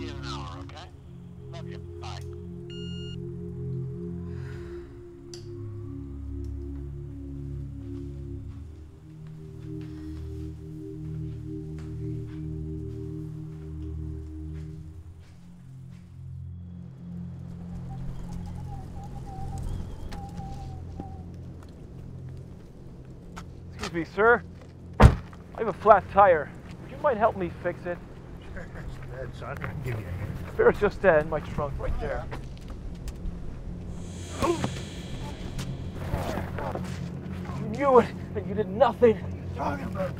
you in an hour, okay? Love you. Bye. Excuse me, sir. I have a flat tire. Would you mind helping me fix it? Sure, that's bad, son. I can give you a hand. Spare's just in my trunk right there. You knew it, and you did nothing. Talking about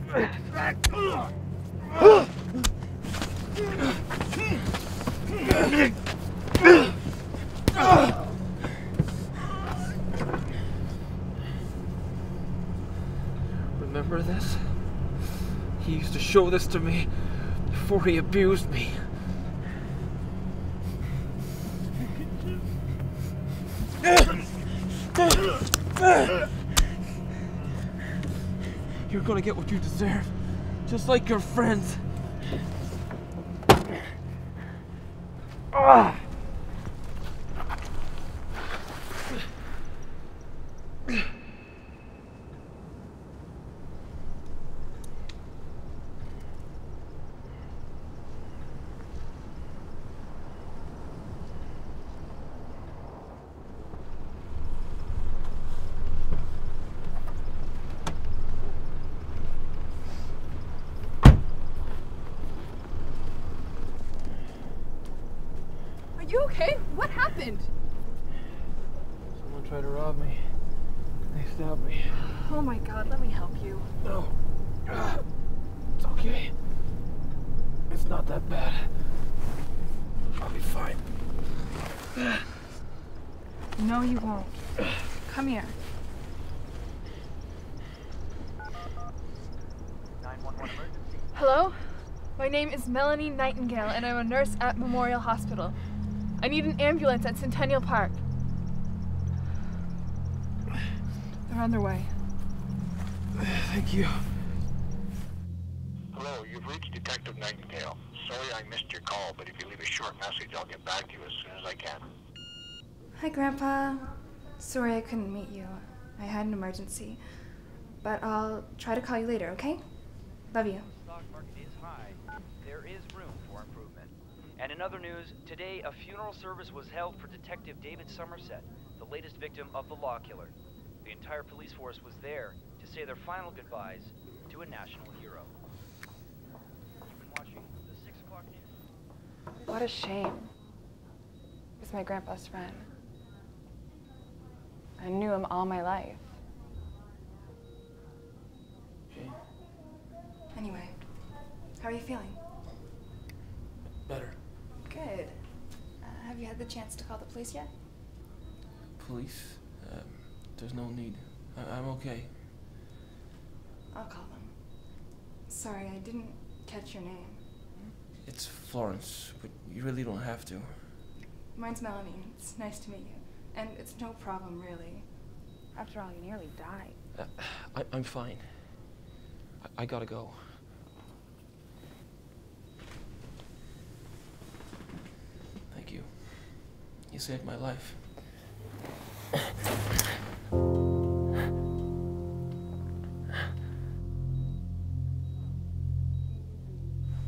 Remember this? He used to show this to me before he abused me. You're gonna get what you deserve, just like your friends. Are you okay? What happened? Someone tried to rob me. They stabbed me. Oh my god, let me help you. No. It's okay. It's not that bad. I'll be fine. No, you won't. Come here. 911 emergency. Hello? My name is Melanie Nightingale, and I'm a nurse at Memorial Hospital. I need an ambulance at Centennial Park. They're on their way. Thank you. Hello, you've reached Detective Nightingale. Sorry I missed your call, but if you leave a short message, I'll get back to you as soon as I can. Hi, Grandpa. Sorry I couldn't meet you. I had an emergency. But I'll try to call you later, okay? Love you. Stock market is high. There is room for improvement. And in other news, today a funeral service was held for Detective David Somerset, the latest victim of the law killer. The entire police force was there to say their final goodbyes to a national hero. You've been watching the 6 o'clock news. What a shame. He's my grandpa's friend. I knew him all my life. Jane. Anyway, how are you feeling? Better. Good. Have you had the chance to call the police yet? Police? There's no need. I'm okay. I'll call them. Sorry, I didn't catch your name. It's Florence, but you really don't have to. Mine's Melanie. It's nice to meet you. And it's no problem, really. After all, you nearly died. I'm fine. I gotta go. Thank you. You saved my life.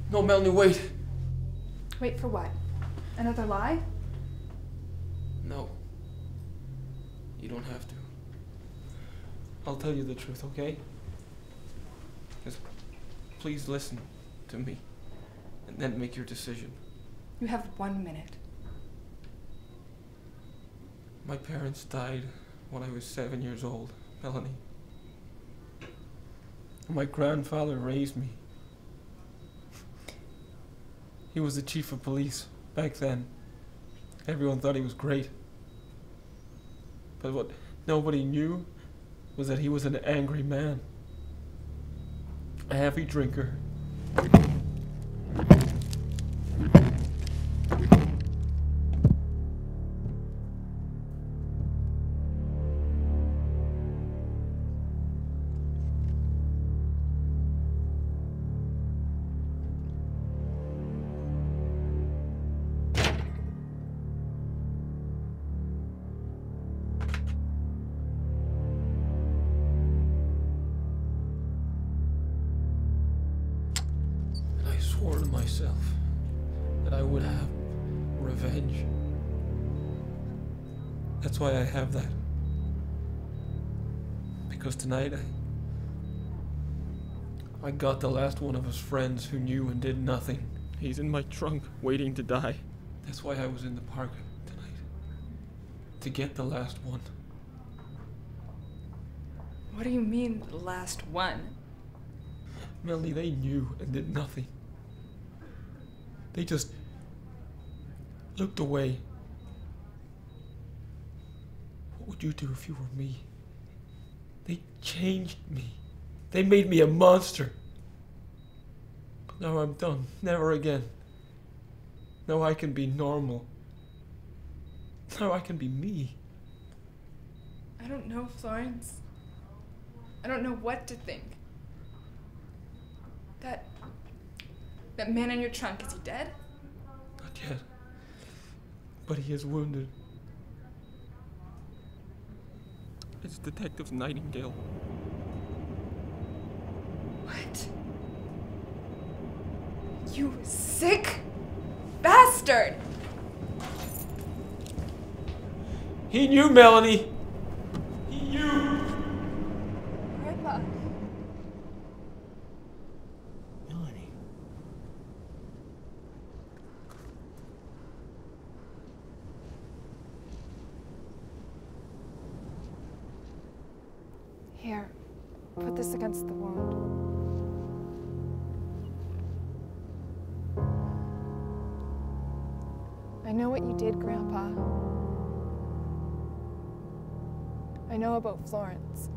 No, Melanie, wait. Wait for what? Another lie? No. You don't have to. I'll tell you the truth, okay? Just please listen to me and then make your decision. You have 1 minute. My parents died when I was 7 years old, Melanie. My grandfather raised me. He was the chief of police back then. Everyone thought he was great. But what nobody knew was that he was an angry man. A heavy drinker. swore to myself that I would have revenge. That's why I have that. Because tonight I got the last one of his friends who knew and did nothing. He's in my trunk, waiting to die. That's why I was in the park tonight. To get the last one. What do you mean, the last one? Melanie, they knew and did nothing. They just looked away. What would you do if you were me? They changed me. They made me a monster. But now I'm done. Never again. Now I can be normal. Now I can be me. I don't know, Florence. I don't know what to think. That man in your trunk, is he dead? Not yet. But he is wounded. It's Detective Nightingale. What? You sick bastard! He knew, Melanie! He knew! Grandpa. Melanie. Here, put this against the wound. I know what you did, Grandpa. I know about Florence.